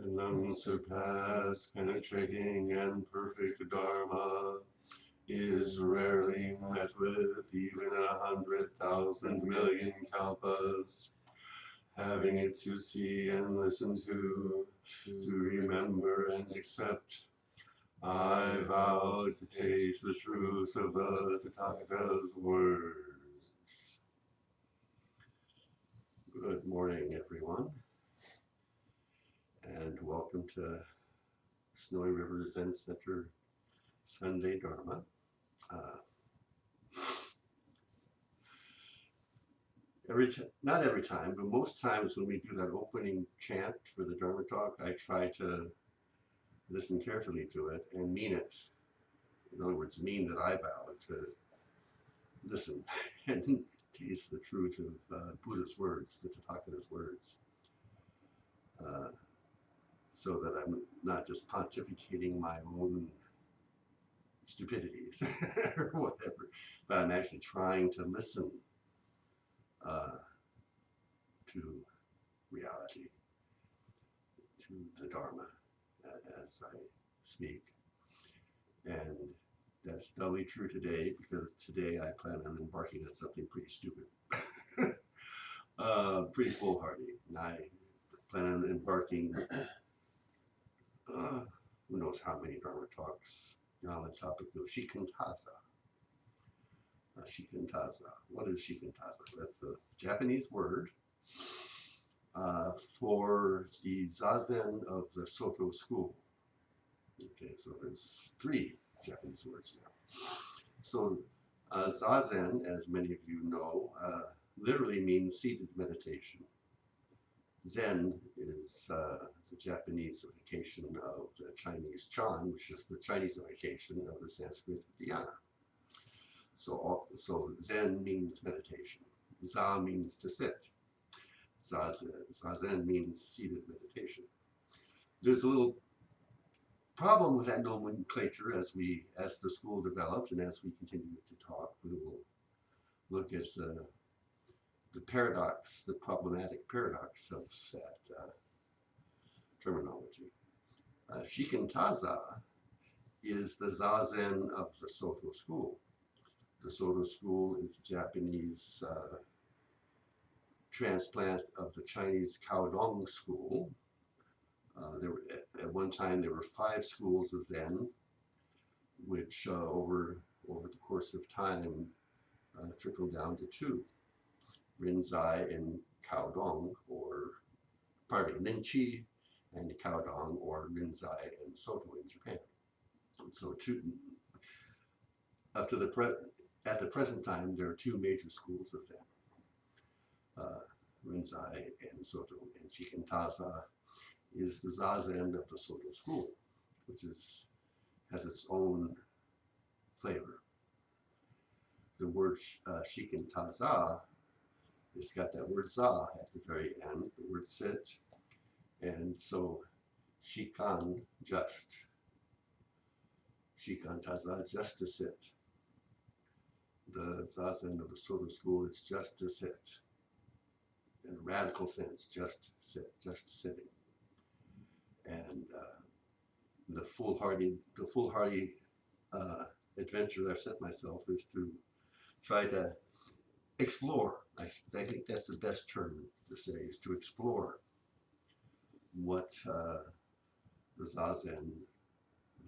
An unsurpassed, penetrating, and perfect Dharma is rarely met with even in 100,000 million kalpas. Having it to see and listen to remember and accept, I vow to taste the truth of the Tathagata's words. Good morning, everyone, and welcome to Snowy River Zen Center Sunday Dharma. Not every time, but most times when we do that opening chant for the Dharma talk, I try to listen carefully to it and mean it. In other words, mean that I vow to listen and taste the truth of Buddha's words, the Tathagata's words, so that I'm not just pontificating my own stupidities or whatever, but I'm actually trying to listen to reality, to the Dharma as I speak. And that's doubly true today because today I plan on embarking on something pretty stupid, pretty foolhardy. And I plan on embarking, who knows how many Dharma talks on the topic of Shikantaza. Shikantaza. What is Shikantaza? That's the Japanese word for the Zazen of the Soto school. Okay, so there's three Japanese words now. So Zazen, as many of you know, literally means seated meditation. Zen is the Japaneseification of the Chinese Chan, which is the Chineseification of the Sanskrit dhyana. So Zen means meditation. Za means to sit. Zazen means seated meditation. There's a little problem with that nomenclature as the school develops and as we continue to talk. We will look at the paradox, the problematic paradox of that terminology. Shikantaza is the Zazen of the Soto school. The Soto school is Japanese transplant of the Chinese Caodong school. At one time there were 5 schools of Zen, which over the course of time trickled down to 2, Rinzai and Caodong, Ninchi and Caodong, or Rinzai and Soto in Japan. And so at the present time, there are 2 major schools of Zen, Rinzai and Soto, and Shikantaza is the Zazen of the Soto school, which has its own flavor. The word Shikantaza, it's got that word za at the very end, the word sit, and so Shikan, just. Shikantaza, just to sit. The Zazen of the Soto school is just to sit. In a radical sense, just sit, just sitting. And the foolhardy adventure I've set myself is to try to explore. I think that's the best term to say, is to explore what the Zazen,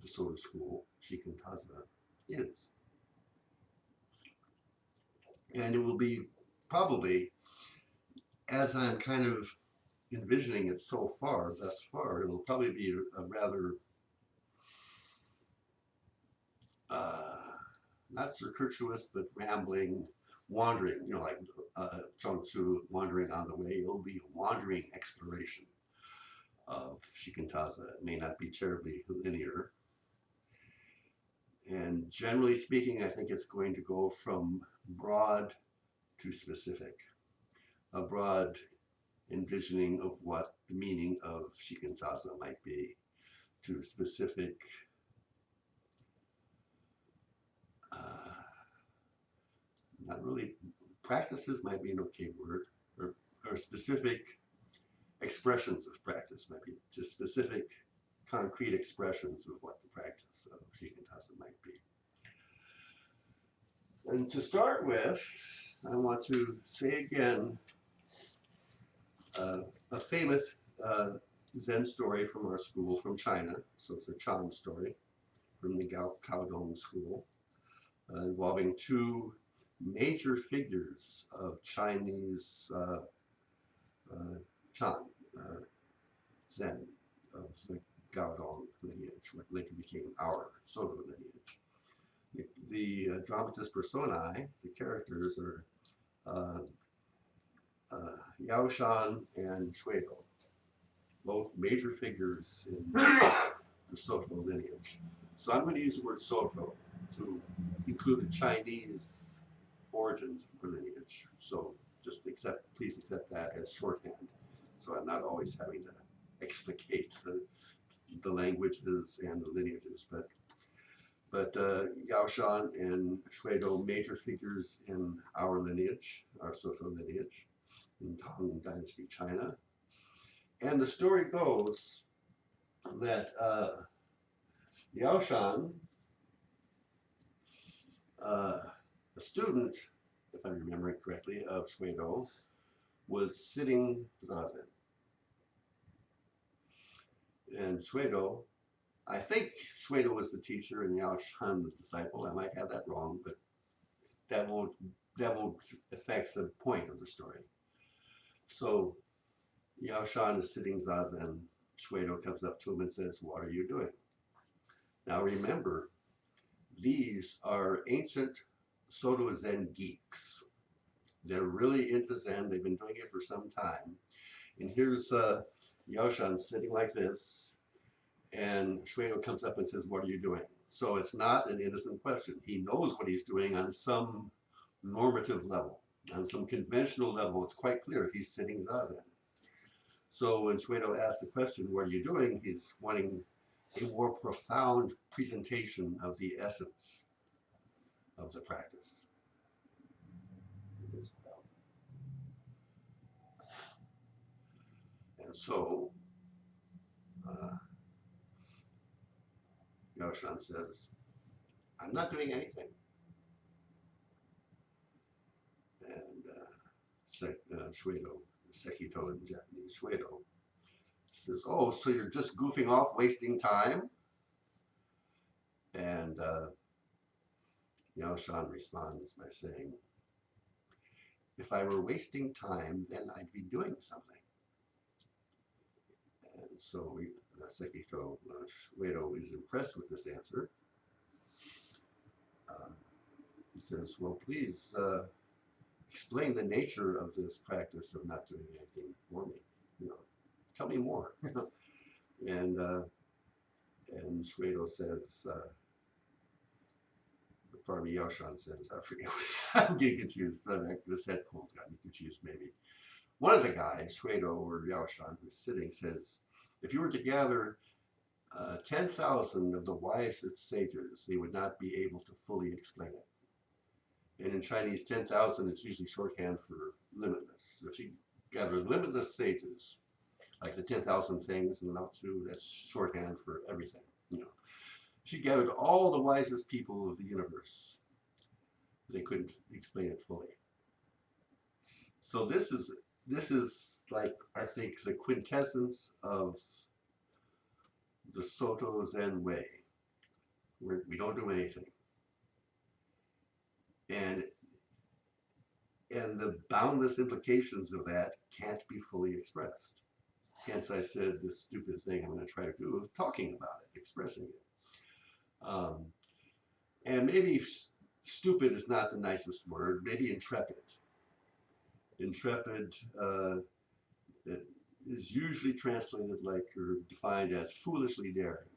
the Soto school, Shikantaza, is. And it will be probably, as I'm kind of envisioning it thus far, it'll probably be a rather not circuitous, but rambling, wandering, like Chuang-Tzu wandering on the way. It'll be a wandering exploration of Shikantaza. It may not be terribly linear. And generally speaking, I think it's going to go from broad to specific. A broad envisioning of what the meaning of Shikantaza might be, to specific not really, practices might be an okay word, or specific expressions of practice, maybe just specific concrete expressions of what the practice of Shikantaza might be. And to start with, I want to say again a famous Zen story from our school from China. So it's a Chan story from the Gaodong school involving two major figures of Chinese Chan, Zen, of the Gaodong lineage, what later became our Soto lineage. The dramatis personae, the characters, are Yaoshan and Shuido, both major figures in the Soto lineage. So I'm going to use the word Soto to include the Chinese origins of the lineage. So just please accept that as shorthand. So I'm not always having to explicate the languages and the lineages, but Yaoshan and Shuido, major figures in our lineage, our Soto lineage, in Tang Dynasty China. And the story goes that Yaoshan, a student, if I remember it correctly, of Shuido, was sitting zazen. And Shuido, I think Shuido was the teacher and Yaoshan the disciple. I might have that wrong, but that won't affect the point of the story. So Yaoshan is sitting zazen. Shuido comes up to him and says, "What are you doing?" Now remember, these are ancient Soto Zen geeks. They're really into Zen. They've been doing it for some time. And here's Yaoshan sitting like this, and Shuido comes up and says, "What are you doing?" So it's not an innocent question. He knows what he's doing on some normative level, on some conventional level. It's quite clear he's sitting zazen. So when Shuido asks the question, "What are you doing?" he's wanting a more profound presentation of the essence of the practice. And so Yaoshan says, "I'm not doing anything." And Shuido, Sekito in Japanese, Shuido, says, "Oh, so you're just goofing off, wasting time?" And Yaoshan responds by saying, "If I were wasting time, then I'd be doing something." And so Sekito Shuido is impressed with this answer. He says, "Well, please explain the nature of this practice of not doing anything for me. Tell me more." And Shuido says, pardon me, Yaoshan says, I forget, I'm getting confused. This head cold's got me confused, maybe. One of the guys, Shuido or Yaoshan, who's sitting, says, "If you were to gather 10,000 of the wisest sages, they would not be able to fully explain it." And in Chinese, 10,000 is usually shorthand for limitless. If you gather limitless sages, like the 10,000 things in Lao Tzu, that's shorthand for everything. She gathered all the wisest people of the universe. They couldn't explain it fully. So this is like, I think, the quintessence of the Soto Zen way, where we don't do anything. And the boundless implications of that can't be fully expressed. Hence I said this stupid thing I'm going to try to do of talking about it, expressing it. And maybe stupid is not the nicest word, maybe intrepid. Intrepid is usually translated like, or defined as foolishly daring,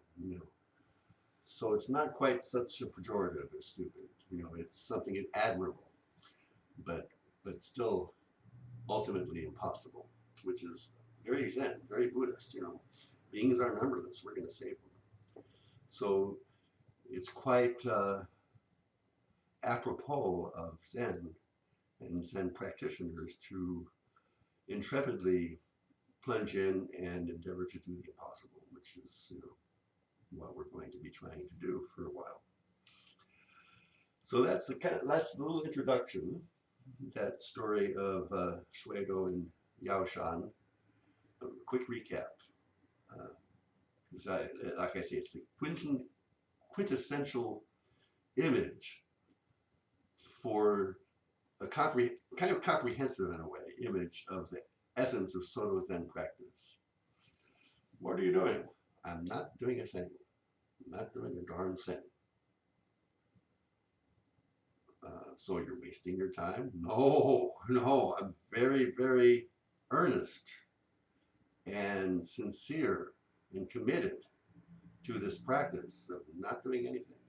So it's not quite such a pejorative as stupid, it's something admirable, but still ultimately impossible, which is very Zen, very Buddhist, Beings are numberless, we're going to save them. So it's quite apropos of Zen and Zen practitioners to intrepidly plunge in and endeavor to do the impossible, which is, what we're going to be trying to do for a while. So that's that's the little introduction, that story of Shuigo and Yaoshan. A quick recap. Like I say, it's the quintessential image for a kind of comprehensive, in a way, image of the essence of Soto Zen practice. What are you doing? I'm not doing a thing. I'm not doing a darn thing. So you're wasting your time? No, I'm very, very earnest and sincere and committed to this practice of not doing anything.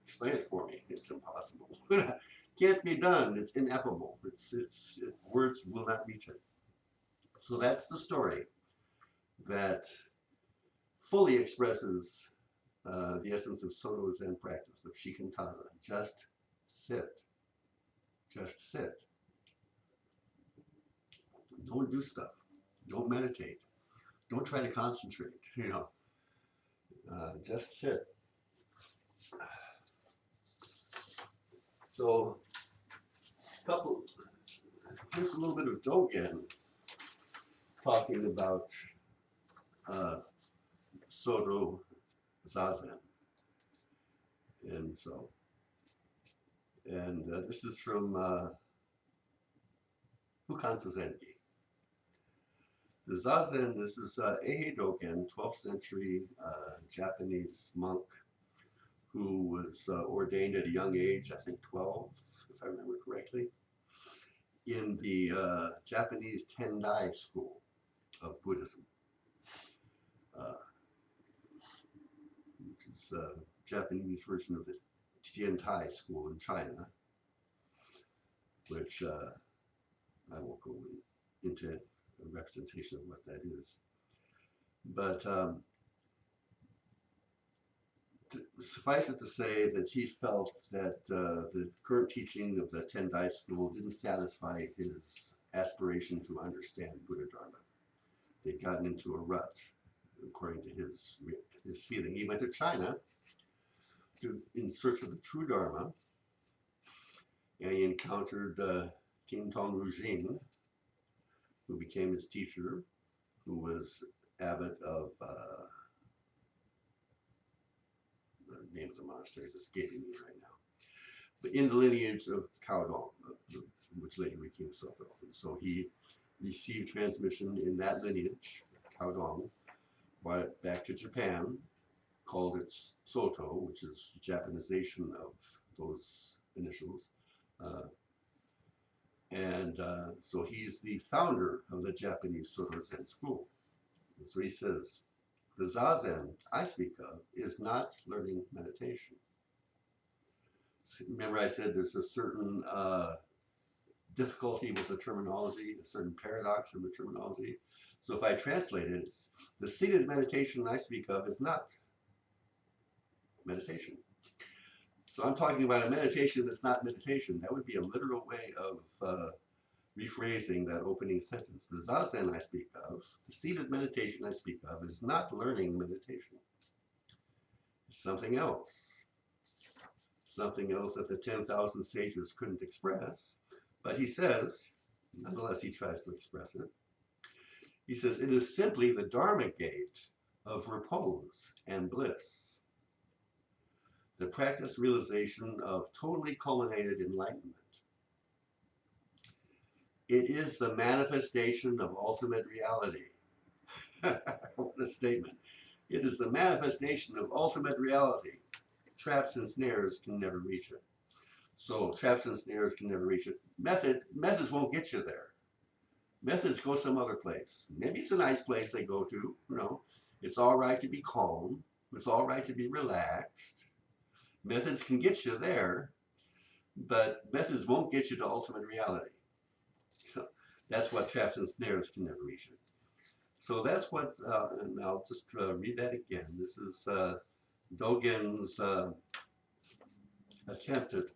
Explain it for me. It's impossible. Can't be done. It's ineffable. Words will not reach it. So that's the story that fully expresses the essence of Soto Zen practice, of Shikantaza. Just sit. Just sit. Don't do stuff. Don't meditate. Don't try to concentrate. Just sit. So, here's a little bit of Dogen talking about Soto Zazen. And this is from Fukansa Zengi. The Zazen, this is Eihei Dogen, 12th century Japanese monk who was ordained at a young age, I think 12, if I remember correctly, in the Japanese Tendai school of Buddhism, which is a Japanese version of the Tiantai school in China, which I won't go into a representation of what that is. But suffice it to say that he felt that the current teaching of the Tendai school didn't satisfy his aspiration to understand Buddha Dharma. They'd gotten into a rut, according to his feeling. He went to China in search of the true Dharma, and he encountered King Tong Rujing, who became his teacher, who was abbot of the name of the monastery is escaping me right now, but in the lineage of Caodong, which later became Soto. And so he received transmission in that lineage, Caodong, brought it back to Japan, called it Soto, which is the Japanization of those initials. So he's the founder of the Japanese Soto Zen school. And so he says, the Zazen I speak of is not learning meditation. Remember I said there's a certain difficulty with the terminology, a certain paradox in the terminology. So if I translate it, it's the seated meditation I speak of is not meditation. So I'm talking about a meditation that's not meditation. That would be a literal way of rephrasing that opening sentence. The Zazen I speak of, the seated meditation I speak of, is not learning meditation. It's something else. Something else that the 10,000 sages couldn't express. But he says, nonetheless he tries to express it, he says, it is simply the Dharma gate of repose and bliss. The practice realization of totally culminated enlightenment. It is the manifestation of ultimate reality. What a statement. It is the manifestation of ultimate reality. Traps and snares can never reach it. So traps and snares can never reach it. Methods won't get you there. Methods go some other place. Maybe it's a nice place they go to. It's all right to be calm. It's all right to be relaxed. Methods can get you there, but methods won't get you to ultimate reality. That's what traps and snares can never reach it. So that's what, and I'll just read that again. This is Dogen's attempted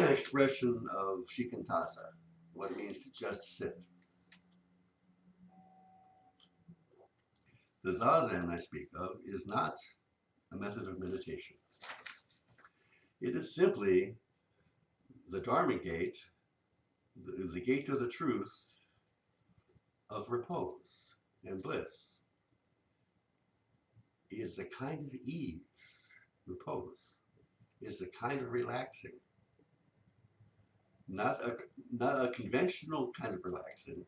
expression of Shikantaza, what it means to just sit. The Zazen I speak of is not a method of meditation. It is simply the Dharma gate, the gate to the truth of repose and bliss. Is a kind of ease, repose, is a kind of relaxing. Not a conventional kind of relaxing.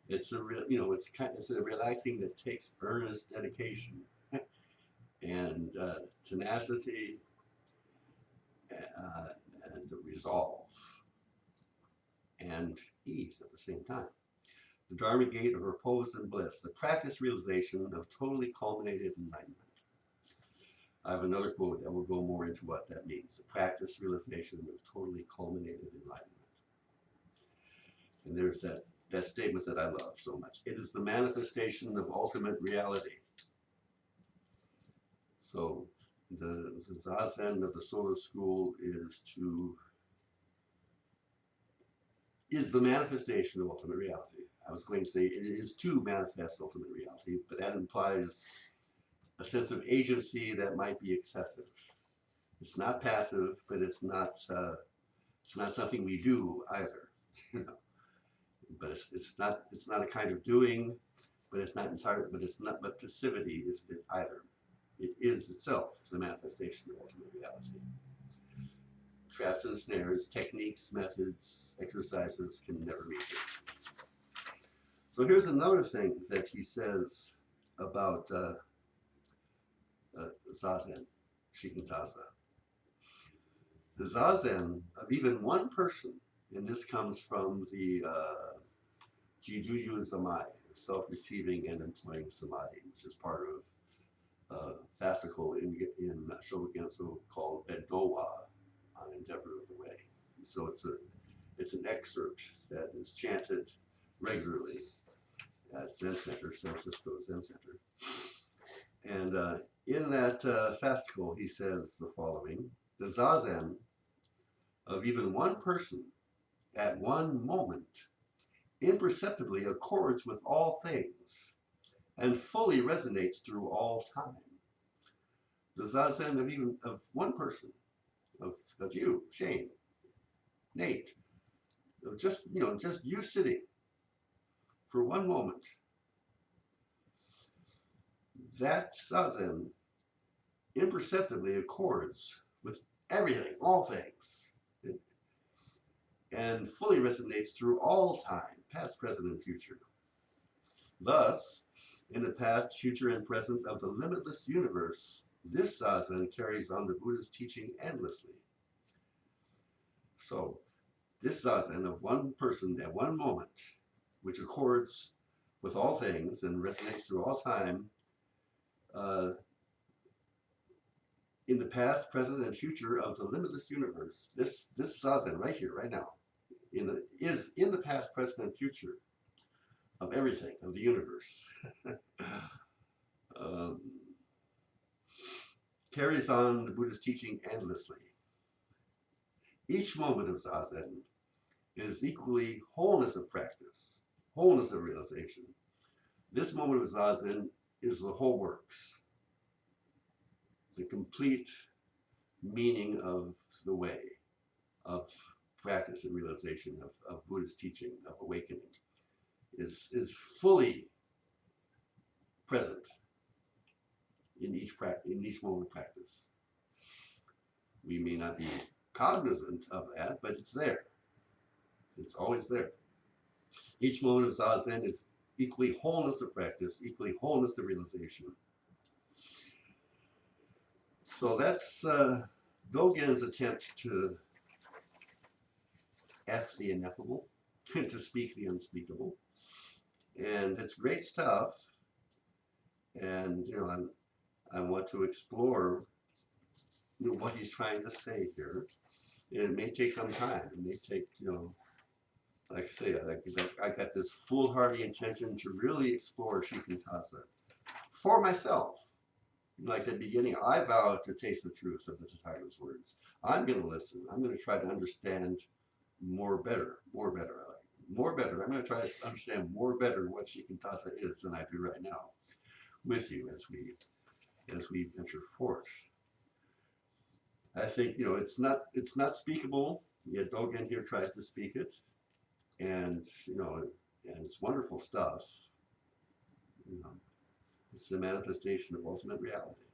It's a real, it's a relaxing that takes earnest dedication and tenacity and resolve and ease at the same time. The Dharma gate of repose and bliss, the practice realization of totally culminated enlightenment. I have another quote that will go more into what that means. The practice realization of totally culminated enlightenment. And there's that statement that I love so much. It is the manifestation of ultimate reality. So the Zazen of the Soto School is the manifestation of ultimate reality. I was going to say it is to manifest ultimate reality, but that implies a sense of agency that might be excessive. It's not passive, but it's not something we do either. But it's not a kind of doing, but it's not entirely, but passivity isn't it either. It is itself the manifestation of ultimate reality. Traps and snares, techniques, methods, exercises can never meet it. So here's another thing that he says about Zazen, Shikantaza. The Zazen of even one person, and this comes from the Jijuyu Zamai, self-receiving and employing samadhi, which is part of a fascicle in Shobogenzo called Bendowa, on Endeavor of the Way. So it's an excerpt that is chanted regularly at Zen Center, San Francisco Zen Center. And in that fascicle, he says the following: the Zazen of even one person at one moment imperceptibly accords with all things and fully resonates through all time. The Zazen of one person, of you, Shane, Nate, of just you sitting for one moment. That Zazen imperceptibly accords with everything, all things, and fully resonates through all time, past, present, and future. Thus, in the past, future, and present of the limitless universe, this Zazen carries on the Buddha's teaching endlessly. So, this Zazen of one person at one moment, which accords with all things and resonates through all time, in the past, present, and future of the limitless universe, this Zazen right here, right now, is in the past, present, and future of everything, of the universe. Carries on the Buddha's teaching endlessly. Each moment of Zazen is equally wholeness of practice, wholeness of realization. This moment of Zazen is the whole works, the complete meaning of the way, of practice and realization of Buddha's teaching, of awakening, is fully present in each moment of practice. We may not be cognizant of that, but it's there. It's always there. Each moment of Zazen is equally wholeness of practice, equally wholeness of realization. So that's Dogen's attempt to F the ineffable, to speak the unspeakable. And it's great stuff. And, I want to explore what he's trying to say here. And it may take some time. It may take, like I say, I got this foolhardy intention to really explore Shikantaza for myself. Like at the beginning, I vowed to taste the truth of the Tathagata's words. I'm going to listen. I'm going to try to understand more better. I'm going to try to understand more better what Shikantaza is than I do right now. with you as we venture forth. I think, you know, it's not speakable, yet Dogen here tries to speak it, and you know, and it's wonderful stuff. You know, it's the manifestation of ultimate reality.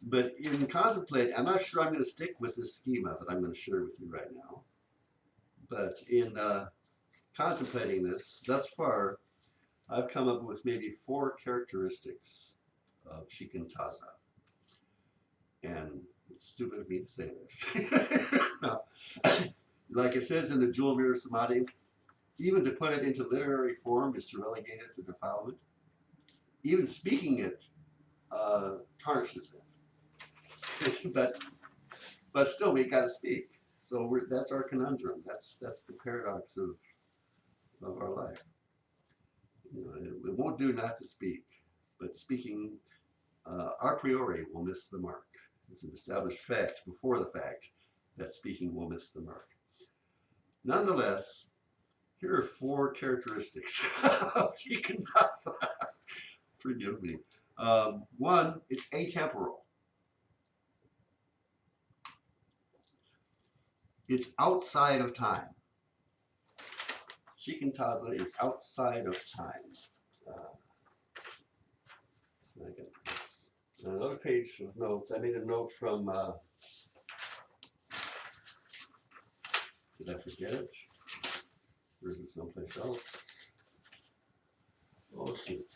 But in contemplating, I'm not sure I'm going to stick with this schema that I'm going to share with you right now. But in contemplating this, thus far, I've come up with maybe 4 characteristics of Shikantaza. And it's stupid of me to say this. No. Like it says in the Jewel Mirror Samadhi, even to put it into literary form is to relegate it to defilement. Even speaking it tarnishes it. but still, we got to speak. So that's our conundrum. That's the paradox of our life. You know, it won't do not to speak, but speaking a priori will miss the mark. It's an established fact before the fact that speaking will miss the mark. Nonetheless, here are 4 characteristics of Shikantaza. Forgive me. 1, it's atemporal. It's outside of time. Shikantaza is outside of time. Another page of notes. I made a note from. Did I forget it? Or is it someplace else? Oh shoot!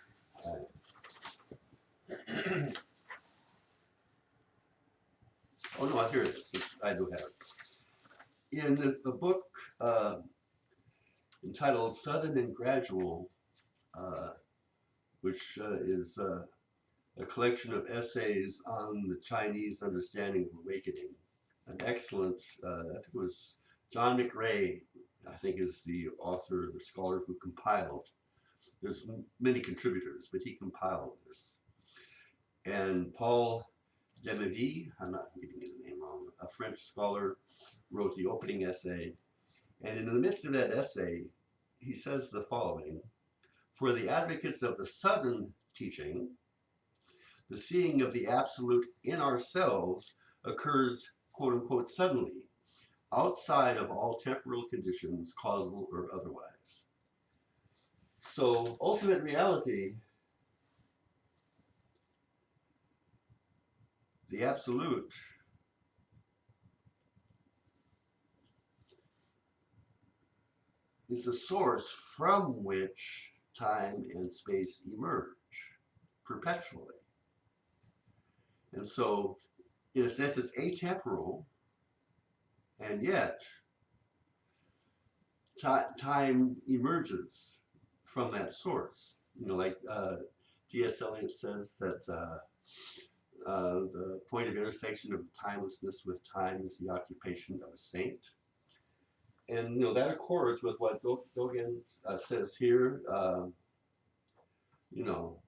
Oh no, here it is. I do have it. In the book entitled "Sudden and Gradual," which is a collection of essays on the Chinese understanding of awakening. An excellent, I think it was John McRae, I think is the author, the scholar who compiled. There's many contributors, but he compiled this. And Paul Demeville, I'm not getting his name wrong, a French scholar, wrote the opening essay. And in the midst of that essay, he says the following: for the advocates of the sudden teaching, the seeing of the absolute in ourselves occurs, quote unquote, suddenly, outside of all temporal conditions, causal or otherwise. So, ultimate reality, the absolute, is the source from which time and space emerge perpetually. And so, in a sense, it's atemporal, and yet time emerges from that source. You know, like T.S. Eliot says that the point of intersection of timelessness with time is the occupation of a saint. And, you know, that accords with what Dogen says here, you know,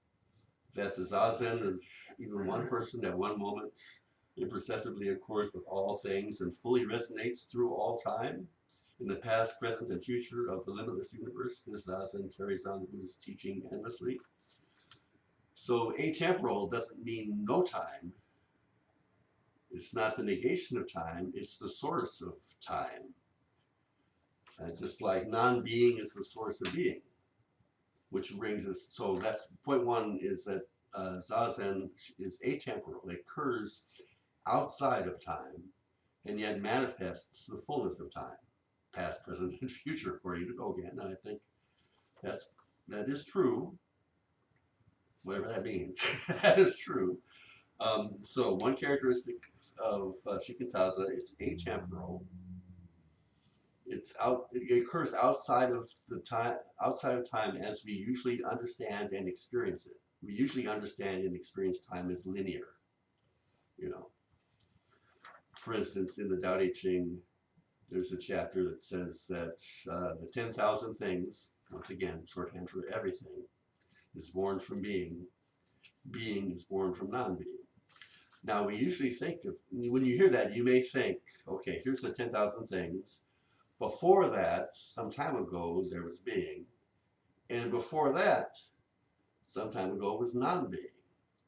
that the zazen of even one person at one moment imperceptibly accords with all things and fully resonates through all time. In the past, present, and future of the limitless universe, this zazen carries on the Buddha's teaching endlessly. So atemporal doesn't mean no time. It's not the negation of time, it's the source of time. Just like non-being is the source of being, which brings us, so that's point 1, is that zazen is atemporal. It occurs outside of time and yet manifests the fullness of time, past, present, and future, according to Dogen. And I think that is true, whatever that means. That is true. So one characteristic of Shikantaza, it's atemporal. It occurs outside of time as we usually understand and experience it. We usually understand and experience time as linear. You know, for instance, in the Tao Te Ching, there's a chapter that says that the 10,000 things, once again, shorthand for everything, is born from being. Being is born from non-being. Now, we usually think of, when you hear that, you may think, okay, here's the 10,000 things. Before that, some time ago, there was being, And before that, some time ago, was non-being.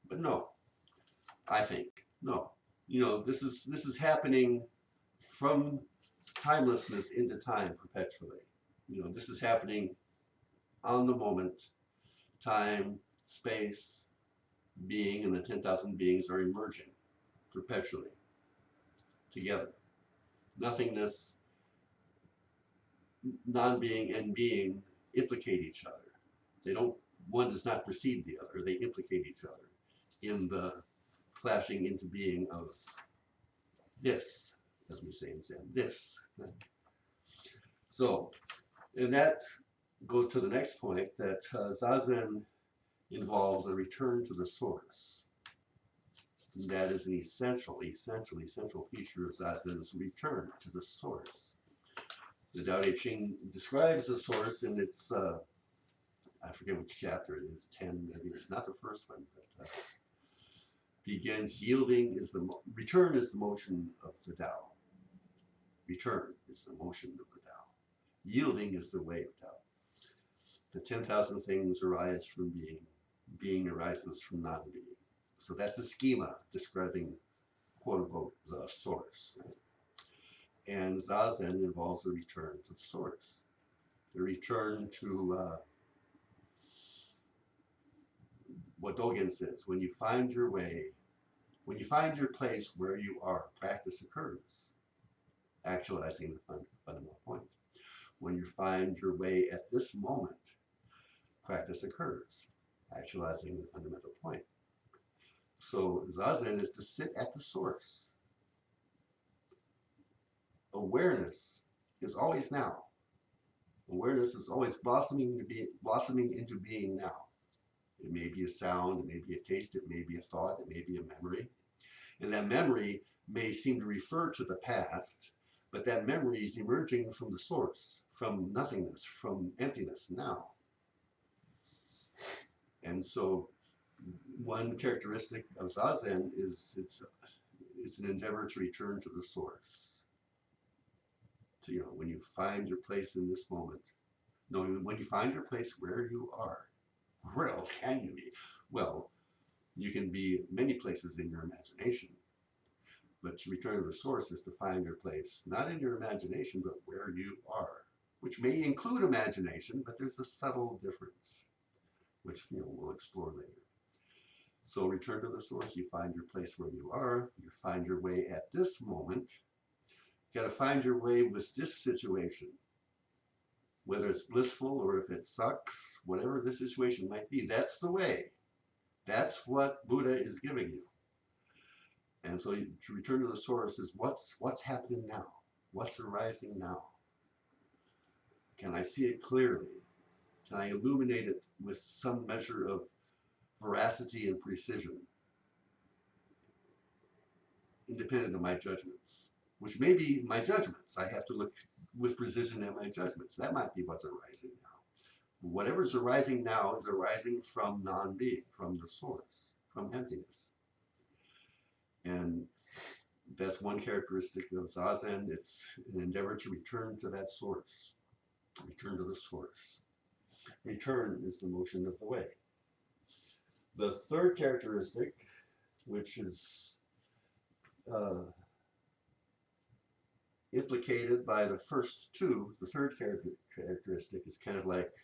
But no, I think, no. This is happening from timelessness into time perpetually. This is happening on the moment. Time, space, being, and the 10,000 beings are emerging perpetually together. Nothingness, non-being, and being implicate each other. They don't. One does not precede the other. They implicate each other in the flashing into being of this, as we say in Zen, this. So, and that goes to the next point, that Zazen involves a return to the source. And that is an essential feature of Zazen's return to the source. The Tao Te Ching describes the source in its, I forget which chapter it is, 10, I think it's not the first one, but begins yielding is return is the motion of the Tao. Return is the motion of the Tao. Yielding is the way of Tao. The 10,000 things arise from being. Being arises from non-being. So that's a schema describing, quote unquote, the source. Right? And Zazen involves a return to the source. The return to what Dogen says, when you find your way, when you find your place where you are, practice occurs, actualizing the fundamental point. When you find your way at this moment, practice occurs, actualizing the fundamental point. So Zazen is to sit at the source. Awareness is always now. Awareness is always blossoming into being now. It may be a sound, it may be a taste, it may be a thought, it may be a memory. And that memory may seem to refer to the past, but that memory is emerging from the source, from nothingness, from emptiness now. And so one characteristic of Zazen is it's an endeavor to return to the source. To, when you find your place in this moment, no, when you find your place where you are, where else can you be? Well, you can be many places in your imagination, but to return to the source is to find your place, not in your imagination, but where you are, which may include imagination, but there's a subtle difference, which we'll explore later. So return to the source, you find your place where you are, you find your way at this moment. You got to find your way with this situation, whether it's blissful or if it sucks, whatever the situation might be. That's the way. That's what Buddha is giving you. And so to return to the source is what's happening now? What's arising now? Can I see it clearly? Can I illuminate it with some measure of veracity and precision, independent of my judgments, which may be my judgments. I have to look with precision at my judgments. That might be what's arising now. Whatever's arising now is arising from non-being, from the source, from emptiness. And that's one characteristic of Zazen. It's an endeavor to return to that source, return to the source. Return is the motion of the way. The third characteristic, which is implicated by the first two, the third characteristic is kind of like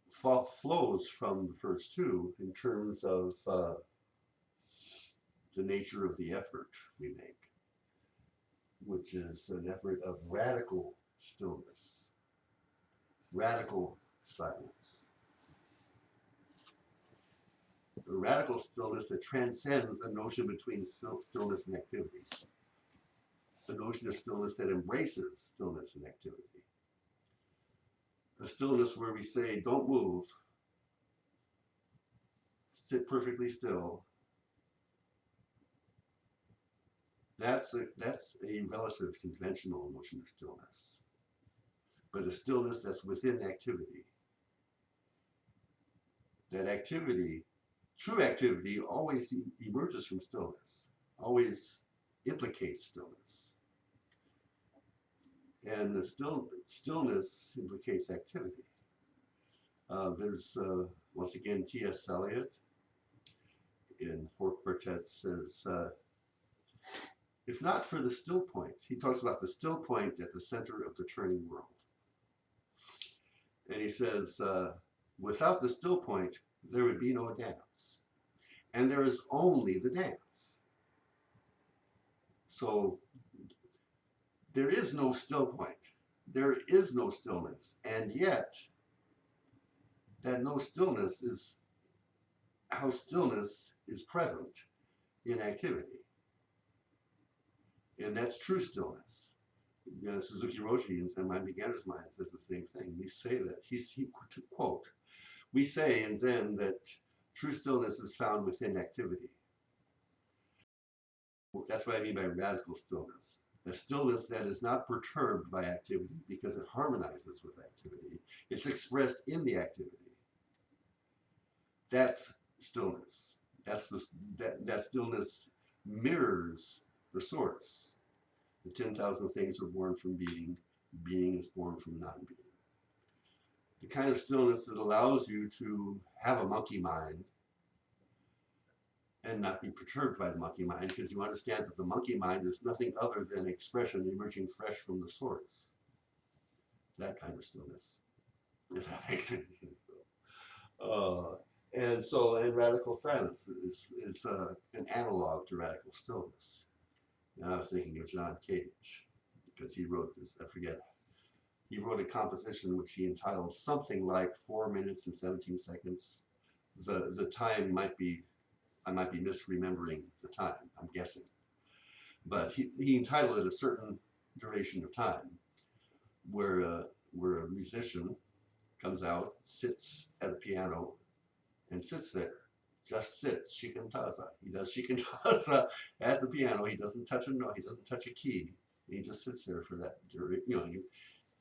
flows from the first two in terms of the nature of the effort we make, which is an effort of radical stillness, radical silence. A radical stillness that transcends a notion between stillness and activity. A notion of stillness that embraces stillness and activity. A stillness where we say, don't move, sit perfectly still. That's a relative conventional notion of stillness. But a stillness that's within activity. That activity, true activity, always emerges from stillness, always implicates stillness. And the stillness implicates activity. There's once again T.S. Eliot in Fourth Quartet says, if not for the still point, he talks about the still point at the center of the turning world. And he says, without the still point, there would be no dance. And there is only the dance. So there is no still point. There is no stillness. And yet, that no stillness is how stillness is present in activity. And that's true stillness. You know, Suzuki Roshi in Zen Mind Beginner's Mind says the same thing. We say that, to quote, we say in Zen that true stillness is found within activity. That's what I mean by radical stillness. A stillness that is not perturbed by activity because it harmonizes with activity. It's expressed in the activity. That's stillness. That stillness mirrors the source. The 10,000 things were born from being. Being is born from non-being. The kind of stillness that allows you to have a monkey mind and not be perturbed by the monkey mind, because you understand that the monkey mind is nothing other than expression emerging fresh from the source. That kind of stillness, if that makes any sense, though. And radical silence is an analog to radical stillness. And I was thinking of John Cage, because he wrote this, I forget, he wrote a composition which he entitled something like 4 minutes and 17 seconds. The time might be, I might be misremembering the time, I'm guessing. But he entitled it a certain duration of time, where a musician comes out, sits at a piano, and sits there, just sits, Shikantaza. He does Shikantaza at the piano. He doesn't touch a note, he doesn't touch a key. He just sits there for that duration. You know, he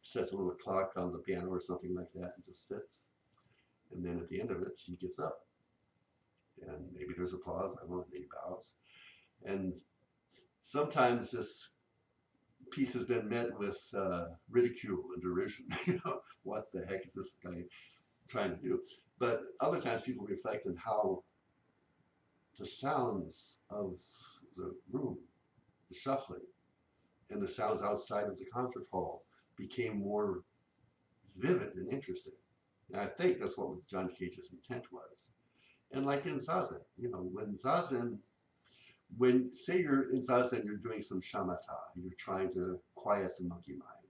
sets a little clock on the piano or something like that and just sits. And then at the end of it, he gets up. And maybe there's applause, I don't know, maybe bows. And sometimes this piece has been met with ridicule and derision. You know, what the heck is this guy trying to do? But other times people reflect on how the sounds of the room, the shuffling, and the sounds outside of the concert hall became more vivid and interesting. And I think that's what John Cage's intent was. And like in Zazen, you know, say you're in Zazen, you're doing some shamatha, you're trying to quiet the monkey mind,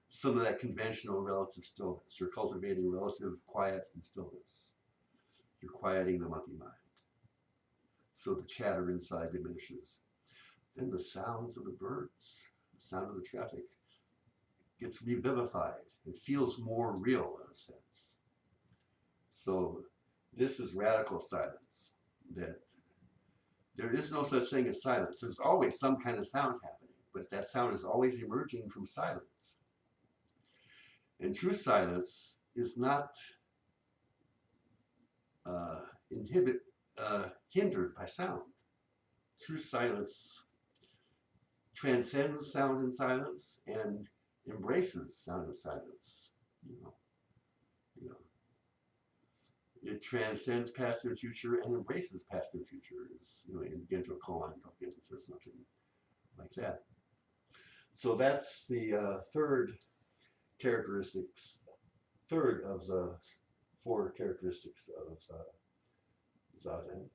some of that conventional relative stillness. You're cultivating relative quiet and stillness. You're quieting the monkey mind. So the chatter inside diminishes. Then the sounds of the birds, the sound of the traffic gets revivified. It feels more real in a sense. So this is radical silence, that there is no such thing as silence. There's always some kind of sound happening, but that sound is always emerging from silence. And true silence is not hindered by sound. True silence transcends sound and silence and embraces sound and silence. You know, it transcends past and future and embraces past and future. In Genjo Koan, Dogen says something like that. So that's the third of the 4 characteristics of Zazen,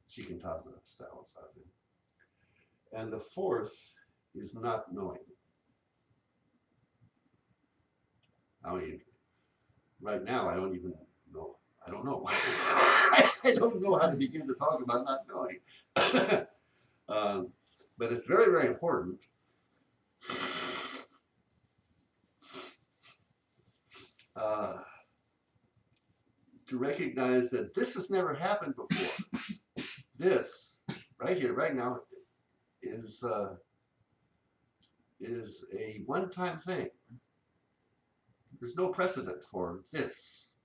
Shikantaza style of Zazen. And the 4th is not knowing. Right now, I don't even know. I don't know. I don't know how to begin to talk about not knowing. But it's very, very important. To recognize that this has never happened before. This, right here, right now, is a one-time thing. There's no precedent for this.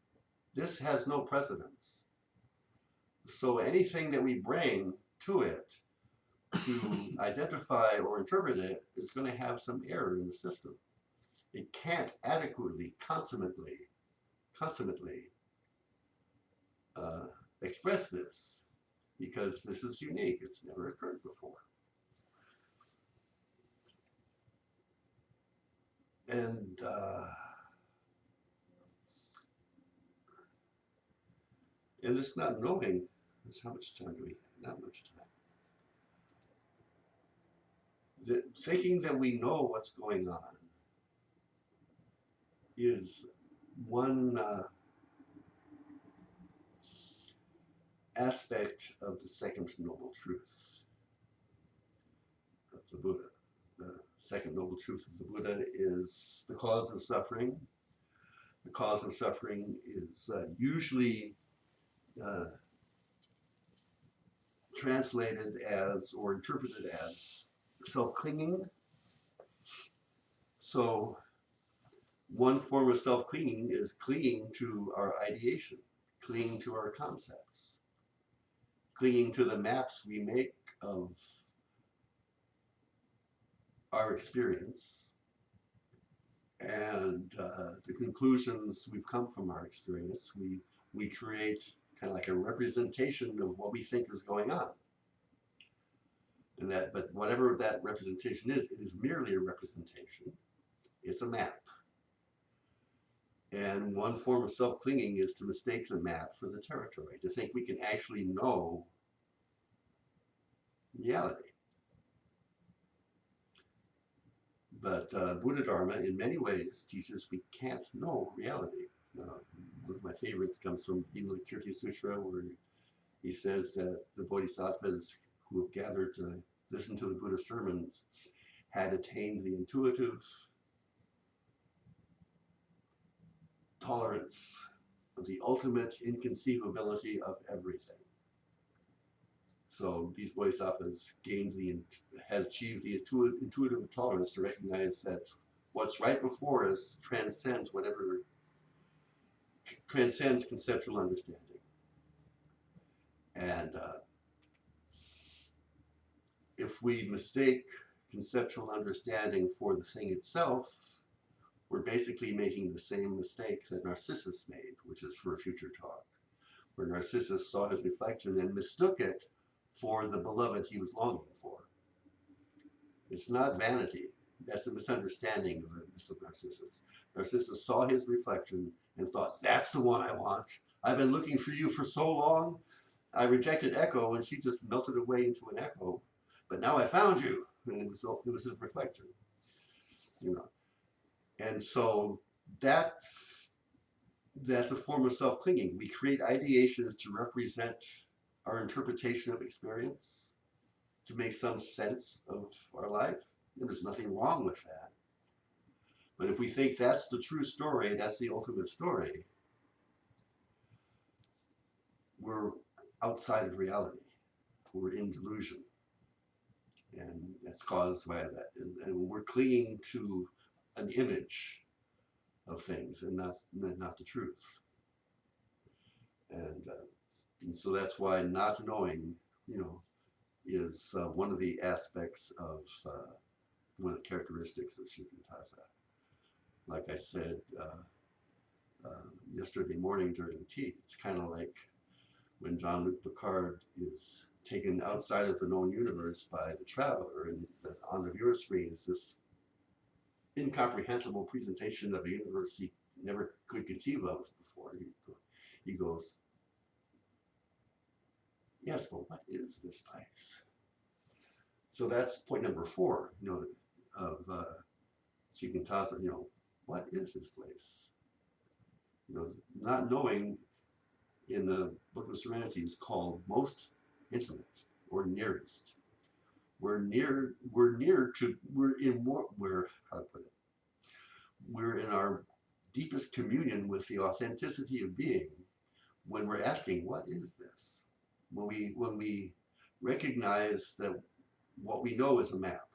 This has no precedence. So anything that we bring to it to identify or interpret it is going to have some error in the system. It can't adequately, consummately consummately express this, because this is unique. It's never occurred before. And it's not knowing. It's how much time do we have? Not much time. Thinking that we know what's going on is one aspect of the second noble truth of the Buddha. The second noble truth of the Buddha is the cause of suffering. The cause of suffering is usually translated as or interpreted as self-clinging. So one form of self-clinging is clinging to our ideation, clinging to our concepts, clinging to the maps we make of our experience and the conclusions we've come from our experience. We create kind of like a representation of what we think is going on. And that, but whatever that representation is, it is merely a representation. It's a map. And one form of self-clinging is to mistake the map for the territory, to think we can actually know reality. But Buddha Dharma, in many ways, teaches we can't know reality. One of my favorites comes from Vimalakirti Sutra, where he says that the bodhisattvas who have gathered to listen to the Buddha sermons had attained the intuitive tolerance of the ultimate inconceivability of everything. So these bodhisattvas had achieved the intuitive tolerance to recognize that what's right before us transcends conceptual understanding. And if we mistake conceptual understanding for the thing itself, we're basically making the same mistake that Narcissus made, which is for a future talk, where Narcissus saw his reflection and mistook it for the beloved he was longing for. It's not vanity. That's a misunderstanding of the myth of Narcissus. Narcissus saw his reflection and thought, that's the one I want. I've been looking for you for so long. I rejected Echo and she just melted away into an echo. But now I found you. And it was his reflection. And so that's a form of self-clinging. We create ideations to represent our interpretation of experience, to make some sense of our life. And there's nothing wrong with that. But if we think that's the true story, that's the ultimate story, we're outside of reality. We're in delusion. And that's caused by that. And we're clinging to an image of things and not the truth. And so that's why not knowing, is one of the aspects of one of the characteristics of Shikantaza. Like I said yesterday morning during tea, it's kind of like when Jean-Luc Picard is taken outside of the known universe by the traveler, and on the viewer screen is this incomprehensible presentation of a universe he never could conceive of before. He goes, yes, but what is this place? So that's point number 4, of Shikantaza, what is this place? Not knowing in the Book of Serenity is called most intimate or nearest. We're in our deepest communion with the authenticity of being when we're asking, what is this? When we recognize that what we know is a map.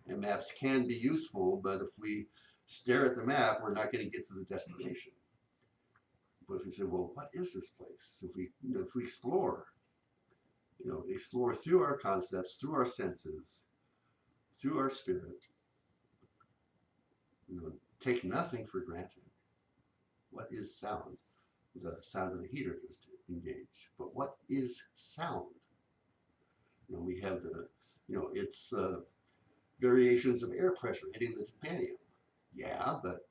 And maps can be useful, but if we stare at the map, we're not going to get to the destination. But if we say, well, what is this place? If we explore, explore through our concepts, through our senses, through our spirit, take nothing for granted. What is sound? The sound of the heater just engaged. But what is sound? We have it's variations of air pressure hitting the tympanum. Yeah, but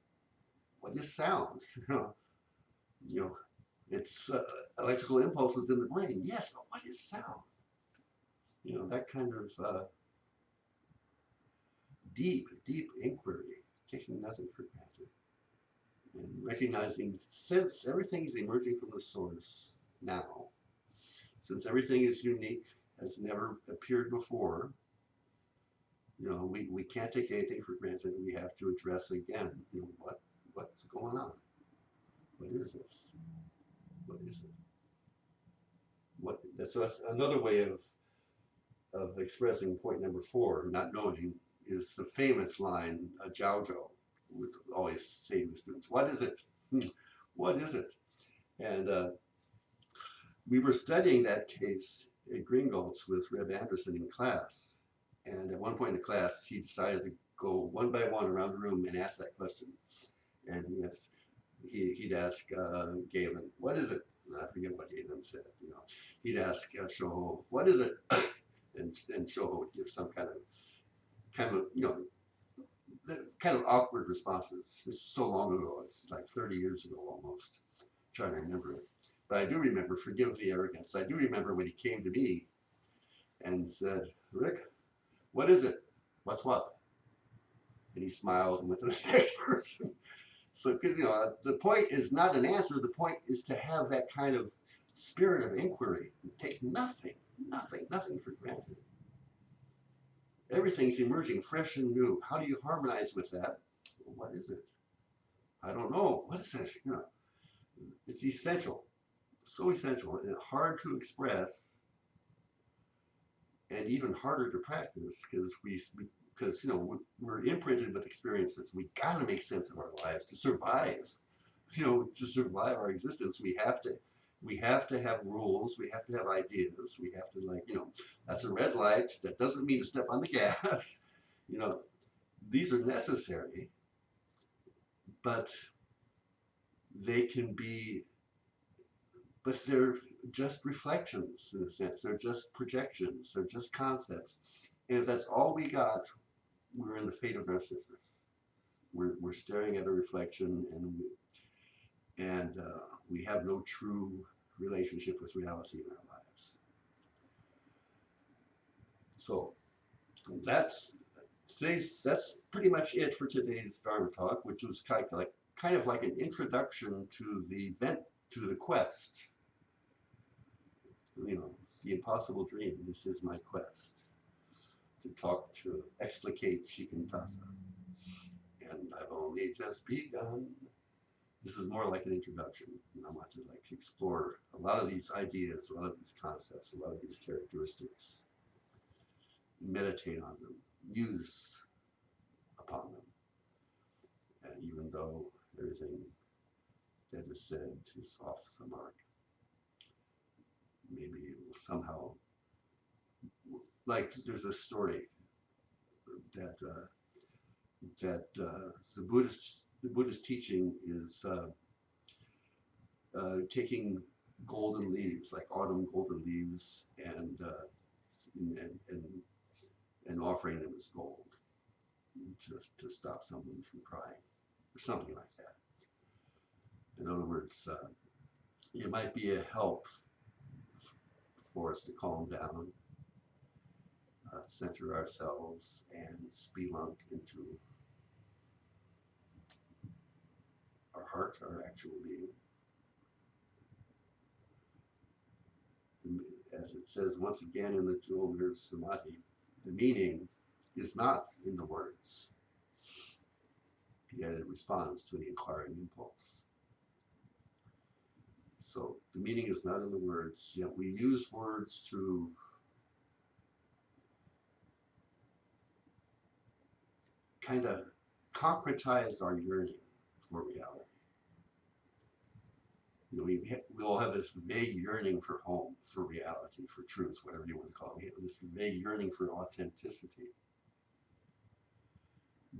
what is sound? You know, it's electrical impulses in the brain. Yes, but what is sound? That kind of deep inquiry, taking nothing for granted, and recognizing since everything is emerging from the source now, since everything is unique, has never appeared before, we can't take anything for granted. We have to address again, what's going on? What is this? What is it? So that's another way of expressing point number 4, not knowing, is the famous line, Jiao Zhou would always say to the students, what is it? What is it? And we were studying that case at Green Gulch with Reb Anderson in class. And at one point in the class, he decided to go one by one around the room and ask that question. And yes, he'd ask Galen, what is it? And I forget what Galen said. He'd ask Shoho, what is it? and Shoho would give some kind of awkward responses. It's so long ago. It's like 30 years ago almost. I'm trying to remember it. But I do remember, forgive the arrogance, I do remember when he came to me and said, Rick, what is it? What's what? And he smiled and went to the next person. So, because, the point is not an answer. The point is to have that kind of spirit of inquiry. Take nothing for granted. Everything's emerging fresh and new. How do you harmonize with that? What is it? I don't know. What is it? It's essential. So essential and hard to express, and even harder to practice because we're imprinted with experiences. We got to make sense of our lives to survive. To survive our existence, we have to have rules. We have to have ideas. We have to that's a red light. That doesn't mean to step on the gas. These are necessary, but they're just reflections in a sense. They're just projections. They're just concepts. And if that's all we got, we're in the fate of Narcissus. We're staring at a reflection, and we have no true relationship with reality in our lives. So that's pretty much it for today's Dharma talk, which was kind of like an introduction to the quest. The impossible dream. This is my quest to explicate Shikantaza. And I've only just begun. This is more like an introduction. I want to explore a lot of these ideas, a lot of these concepts, a lot of these characteristics, meditate on them, muse upon them. And even though everything that is said is off the mark, maybe it will somehow, there's a story that the Buddhist teaching is taking golden leaves, like autumn golden leaves, and offering them as gold to stop someone from crying, or something like that. In other words, it might be a help for us to calm down, center ourselves, and spelunk into our heart, our actual being. As it says once again in the Jewel Mirror Samadhi, the meaning is not in the words, yet it responds to the inquiring impulse. So the meaning is not in the words, yet we use words to kind of concretize our yearning for reality. We all have this vague yearning for home, for reality, for truth, whatever you want to call it. We have this vague yearning for authenticity.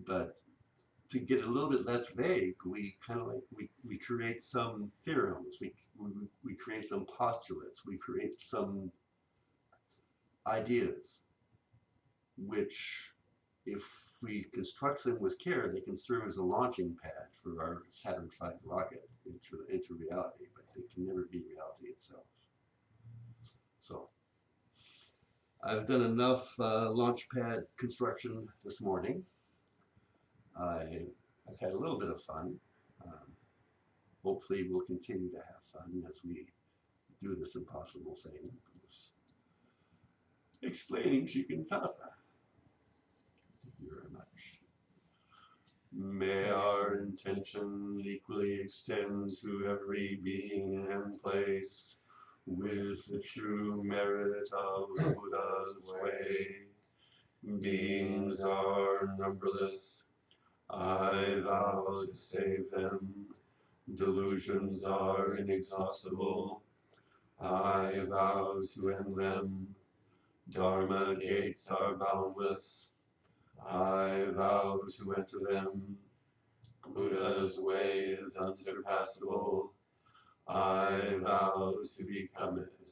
But to get a little bit less vague, we kind of like we create some theorems, we create some postulates, we create some ideas, which if we construct them with care, they can serve as a launching pad for our Saturn V rocket into reality, but they can never be reality itself. So I've done enough launch pad construction this morning. I've had a little bit of fun. Hopefully we'll continue to have fun as we do this impossible thing. Explaining Shikantaza. Thank you very much. May our intention equally extend to every being and place with the true merit of Buddha's way. Beings are numberless. I vow to save them. Delusions are inexhaustible. I vow to end them. Dharma gates are boundless. I vow to enter them. Buddha's way is unsurpassable. I vow to become it.